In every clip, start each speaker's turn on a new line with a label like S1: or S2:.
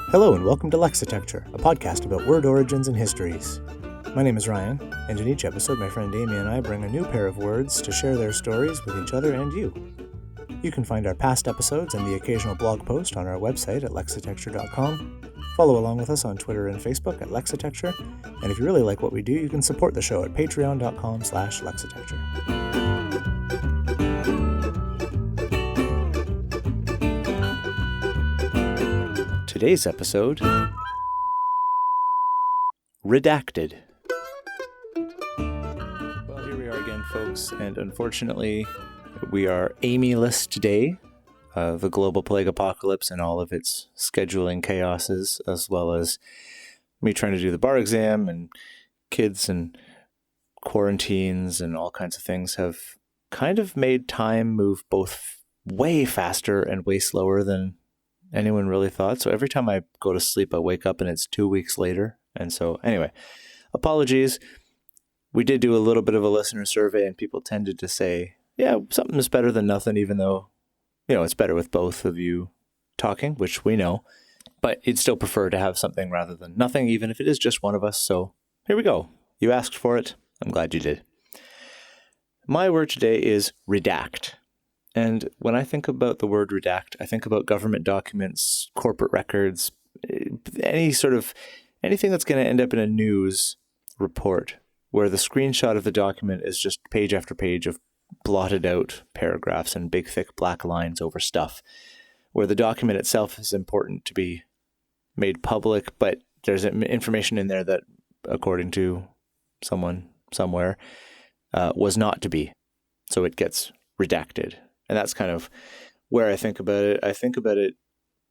S1: Hello and welcome to Lexitecture, a podcast about word origins and histories. My name is Ryan, and in each episode my friend Amy and I bring a new pair of words to share their stories with each other and you. You can find our past episodes and the occasional blog post on our website at lexitecture.com. Follow along with us on Twitter and Facebook at Lexitecture, and if you really like what we do, you can support the show at patreon.com/lexitecture. Today's episode, Redacted. Well, here we are again, folks, and unfortunately, we are Amy-less today. The global plague apocalypse and all of its scheduling chaoses, as well as me trying to do the bar exam and kids and quarantines and all kinds of things have kind of made time move both way faster and way slower than anyone really thought. So every time I go to sleep, I wake up and it's 2 weeks later. And so anyway, apologies. We did do a little bit of a listener survey and people tended to say, yeah, something is better than nothing, even though, it's better with both of you talking, which we know, but you'd still prefer to have something rather than nothing, even if it is just one of us. So here we go. You asked for it. I'm glad you did. My word today is redact. And when I think about the word redact, I think about government documents, corporate records, anything that's going to end up in a news report where the screenshot of the document is just page after page of blotted out paragraphs and big thick black lines over stuff, where the document itself is important to be made public, but there's information in there that, according to someone somewhere, was not to be. So it gets redacted. And that's kind of where I think about it. I think about it,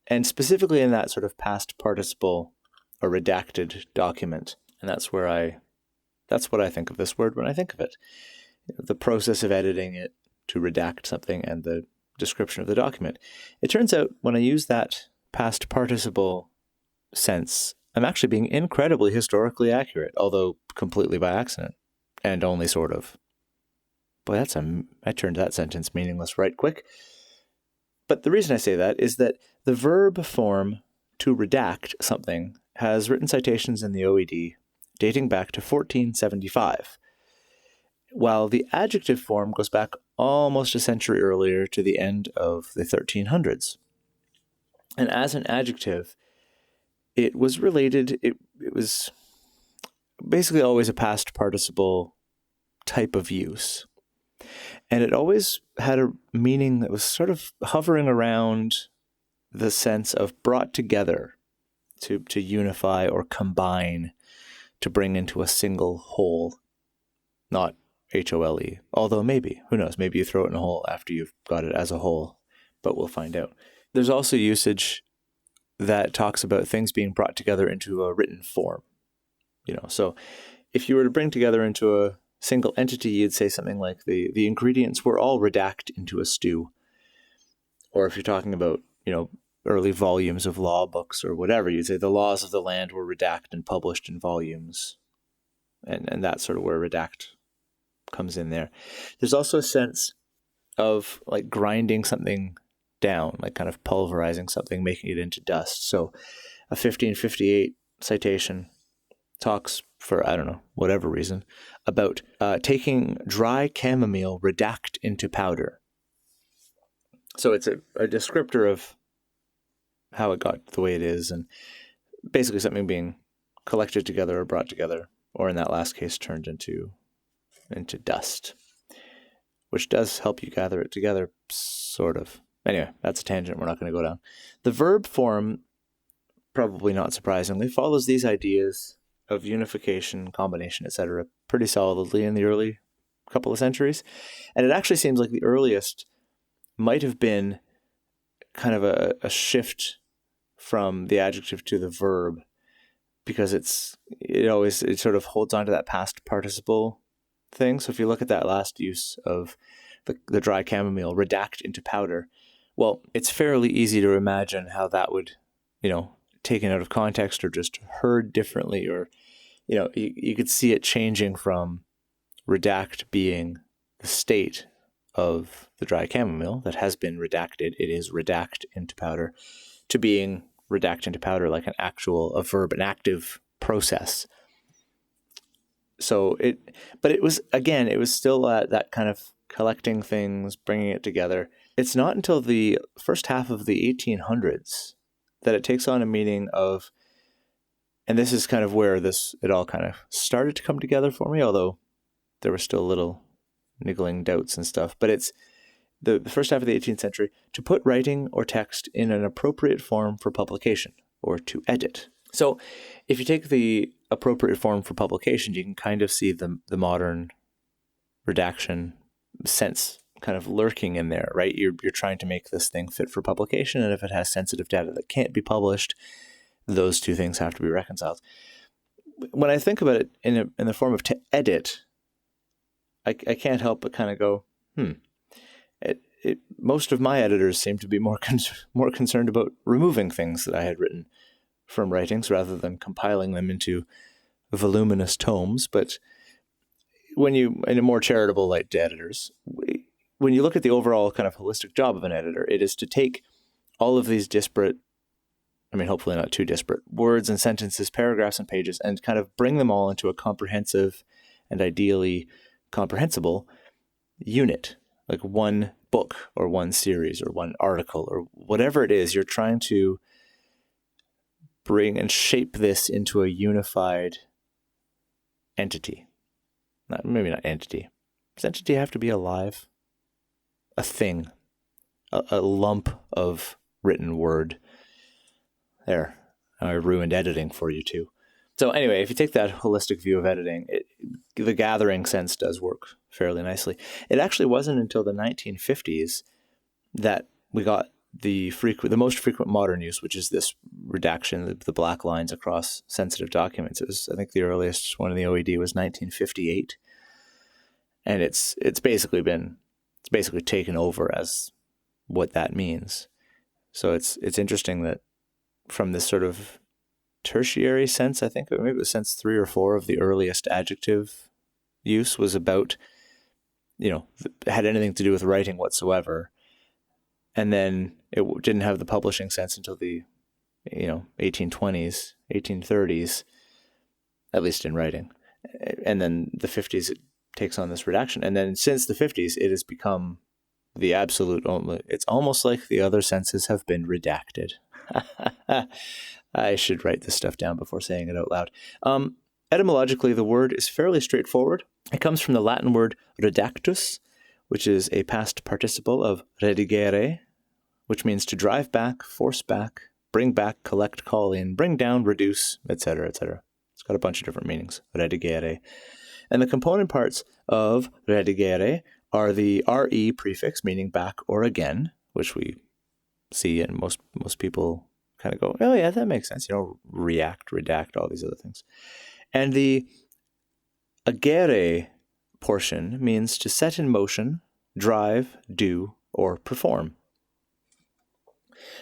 S1: and specifically in that sort of past participle, a redacted document. And that's what I think of this word when I think of it. The process of editing it to redact something and the description of the document. It turns out when I use that past participle sense, I'm actually being incredibly historically accurate, although completely by accident, and only sort of. Boy, I turned that sentence meaningless right quick. But the reason I say that is that the verb form to redact something has written citations in the OED dating back to 1475, while the adjective form goes back almost a century earlier to the end of the 1300s. And as an adjective, it was basically always a past participle type of use. And it always had a meaning that was sort of hovering around the sense of brought together, to unify or combine, to bring into a single whole, not H-O-L-E. Although maybe, who knows, maybe you throw it in a hole after you've got it as a whole, but we'll find out. There's also usage that talks about things being brought together into a written form. So if you were to bring together into a single entity, you'd say something like the ingredients were all redact into a stew. Or if you're talking about, early volumes of law books or whatever, you'd say the laws of the land were redact and published in volumes. And that's sort of where redact comes in there. There's also a sense of like grinding something down, like kind of pulverizing something, making it into dust. So a 1558 citation talks, for, I don't know, whatever reason, about taking dry chamomile redact into powder. So it's a descriptor of how it got the way it is, and basically something being collected together or brought together, or in that last case, turned into dust, which does help you gather it together, sort of. Anyway, that's a tangent we're not going to go down. The verb form, probably not surprisingly, follows these ideas of unification, combination, etc., pretty solidly in the early couple of centuries. And it actually seems like the earliest might have been kind of a shift from the adjective to the verb, because it sort of holds on to that past participle thing. So if you look at that last use of the dry chamomile, redact into powder, well, it's fairly easy to imagine how that would, taken out of context or just heard differently, or, you could see it changing from redact being the state of the dry chamomile that has been redacted, it is redact into powder, to being redact into powder like a verb, an active process. So it was still that kind of collecting things, bringing it together. It's not until the first half of the 1800s that it takes on a meaning of, and this is kind of where it all kind of started to come together for me, although there were still little niggling doubts and stuff. But it's the first half of the 18th century, to put writing or text in an appropriate form for publication, or to edit. So if you take the appropriate form for publication, you can kind of see the modern redaction sense kind of lurking in there, right? You're trying to make this thing fit for publication, and if it has sensitive data that can't be published, those two things have to be reconciled. When I think about it in the form of to edit, I can't help but kind of go, most of my editors seem to be more concerned about removing things that I had written from writings rather than compiling them into voluminous tomes. But in a more charitable light to editors, when you look at the overall kind of holistic job of an editor, it is to take all of these disparate, hopefully not too disparate, words and sentences, paragraphs and pages, and kind of bring them all into a comprehensive and ideally comprehensible unit, like one book or one series or one article or whatever it is. You're trying to bring and shape this into a unified entity. Maybe not entity. Does entity have to be alive? A thing. A lump of written word. There. I ruined editing for you too. So anyway, if you take that holistic view of editing, the gathering sense does work fairly nicely. It actually wasn't until the 1950s that we got the most frequent modern use, which is this redaction, the black lines across sensitive documents. It was, I think, the earliest one in the OED was 1958, and it's basically taken over as what that means. So it's interesting that from this sort of tertiary sense, I think maybe it was sense 3 or 4 of the earliest adjective use was about, had anything to do with writing whatsoever. And then it didn't have the publishing sense until the, 1820s, 1830s, at least in writing. And then the 50s, it takes on this redaction. And then since the 50s, it has become the absolute only. It's almost like the other senses have been redacted. I should write this stuff down before saying it out loud. Etymologically, the word is fairly straightforward. It comes from the Latin word redactus, which is a past participle of redigere, which means to drive back, force back, bring back, collect, call in, bring down, reduce, etc., etc. It's got a bunch of different meanings, redigere. And the component parts of redigere are the re prefix, meaning back or again, which we see and most people kind of go, oh yeah, that makes sense. React, redact, all these other things. And the agere portion means to set in motion, drive, do, or perform.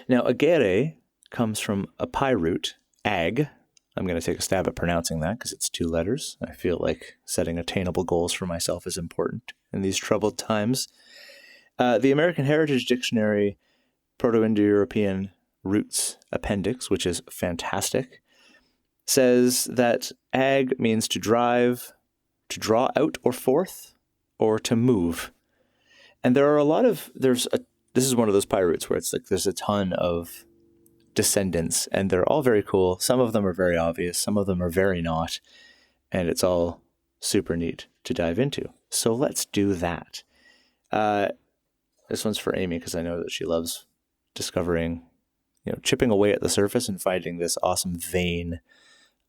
S1: Now, agere comes from a PIE root, ag. I'm going to take a stab at pronouncing that because it's 2 letters. I feel like setting attainable goals for myself is important in these troubled times. The American Heritage Dictionary Proto-Indo-European Roots Appendix, which is fantastic, says that ag means to drive, to draw out or forth, or to move. And there are this is one of those PIE roots where it's like there's a ton of descendants, and they're all very cool. Some of them are very obvious, some of them are very not, and it's all super neat to dive into. So let's do that. This one's for Amy because I know that she loves discovering, chipping away at the surface and finding this awesome vein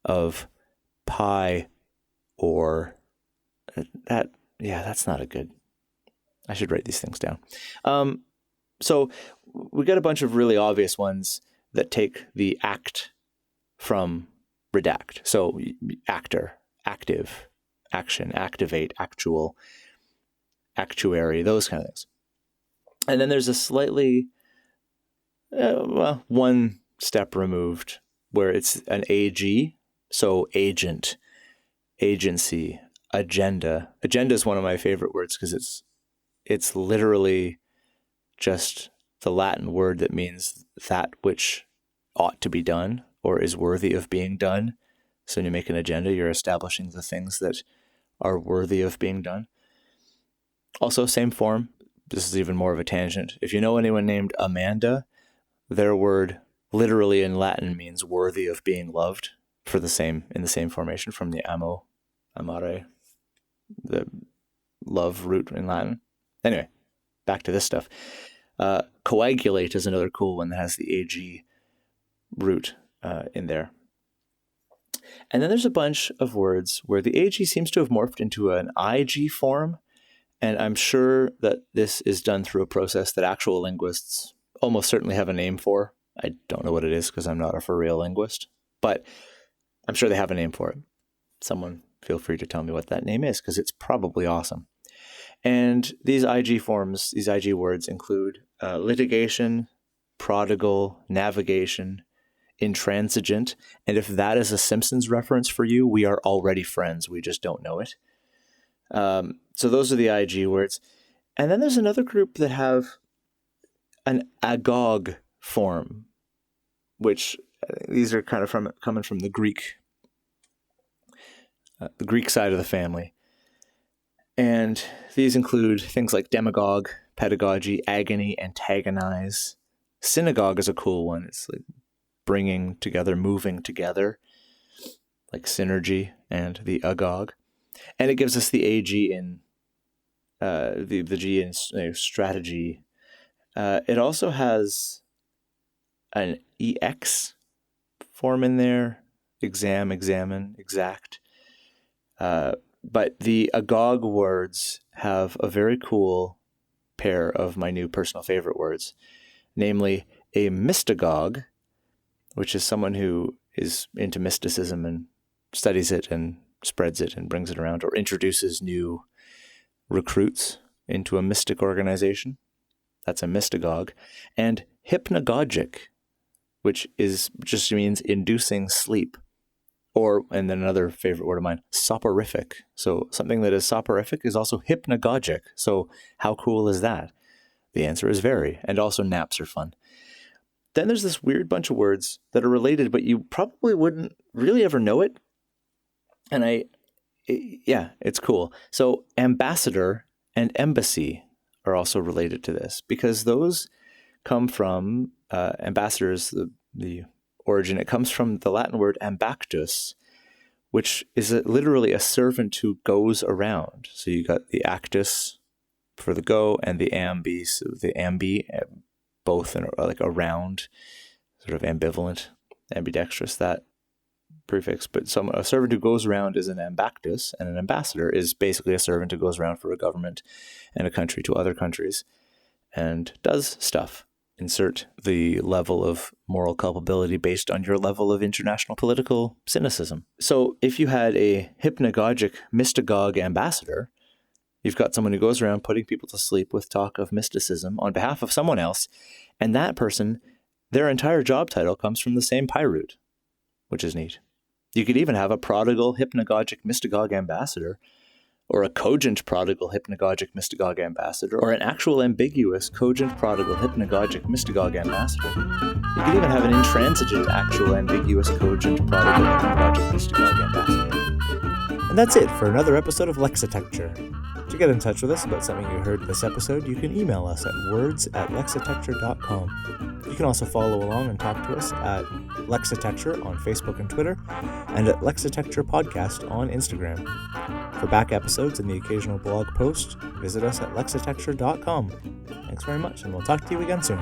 S1: of pie or that. Yeah, that's not a good. I should write these things down. So we got a bunch of really obvious ones that take the act from redact. So actor, active, action, activate, actual, actuary, those kind of things. And then there's a slightly, one step removed where it's an AG. So agent, agency, agenda. Agenda is one of my favorite words because it's literally just the Latin word that means that which ought to be done or is worthy of being done. So when you make an agenda, you're establishing the things that are worthy of being done. Also, same form. This is even more of a tangent. If you know anyone named Amanda, their word literally in Latin means worthy of being loved in the same formation from the amare, the love root in Latin. Anyway, back to this stuff. Coagulate is another cool one that has the AG root in there. And then there's a bunch of words where the AG seems to have morphed into an IG form. And I'm sure that this is done through a process that actual linguists almost certainly have a name for. I don't know what it is because I'm not a for real linguist, but I'm sure they have a name for it. Someone feel free to tell me what that name is because it's probably awesome. And these IG forms, these IG words include litigation, prodigal, navigation, intransigent. And if that is a Simpsons reference for you, we are already friends. We just don't know it. So those are the IG words. And then there's another group that have an agog form, which these are kind of coming from the Greek side of the family. And these include things like demagogue, pedagogy, agony, antagonize. Synagogue is a cool one. It's like bringing together, moving together, like synergy and the agog. And it gives us the AG in the G in strategy. It also has an EX form in there, examine, exact. But the agog words have a very cool pair of my new personal favorite words, namely a mystagogue, which is someone who is into mysticism and studies it and spreads it and brings it around or introduces new recruits into a mystic organization. That's a mystagogue. And hypnagogic, which just means inducing sleep. And then another favorite word of mine, soporific. So something that is soporific is also hypnagogic. So how cool is that? The answer is very. And also naps are fun. Then there's this weird bunch of words that are related, but you probably wouldn't really ever know it. And it's cool. So ambassador and embassy are also related to this because those come from ambassadors, the origin. It comes from the Latin word ambactus, which is literally a servant who goes around. So you got the actus for the go and the ambi, so the ambi, both like around, sort of ambivalent, ambidextrous, that prefix. But a servant who goes around is an ambactus, and an ambassador is basically a servant who goes around for a government and a country to other countries and does stuff. Insert the level of moral culpability based on your level of international political cynicism. So if you had a hypnagogic mystagogue ambassador, you've got someone who goes around putting people to sleep with talk of mysticism on behalf of someone else, and that person, their entire job title comes from the same pi root, which is neat. You could even have a prodigal hypnagogic mystagogue ambassador, or a cogent prodigal hypnagogic mystagogue ambassador, or an actual ambiguous cogent prodigal hypnagogic mystagogue ambassador. You could even have an intransigent actual ambiguous cogent prodigal hypnagogic mystagogue ambassador. And that's it for another episode of Lexitecture. To get in touch with us about something you heard in this episode, you can email us at words@lexitecture.com. You can also follow along and talk to us at Lexitecture on Facebook and Twitter, and at Lexitecture Podcast on Instagram. For back episodes and the occasional blog post, visit us at lexitecture.com. Thanks very much, and we'll talk to you again soon.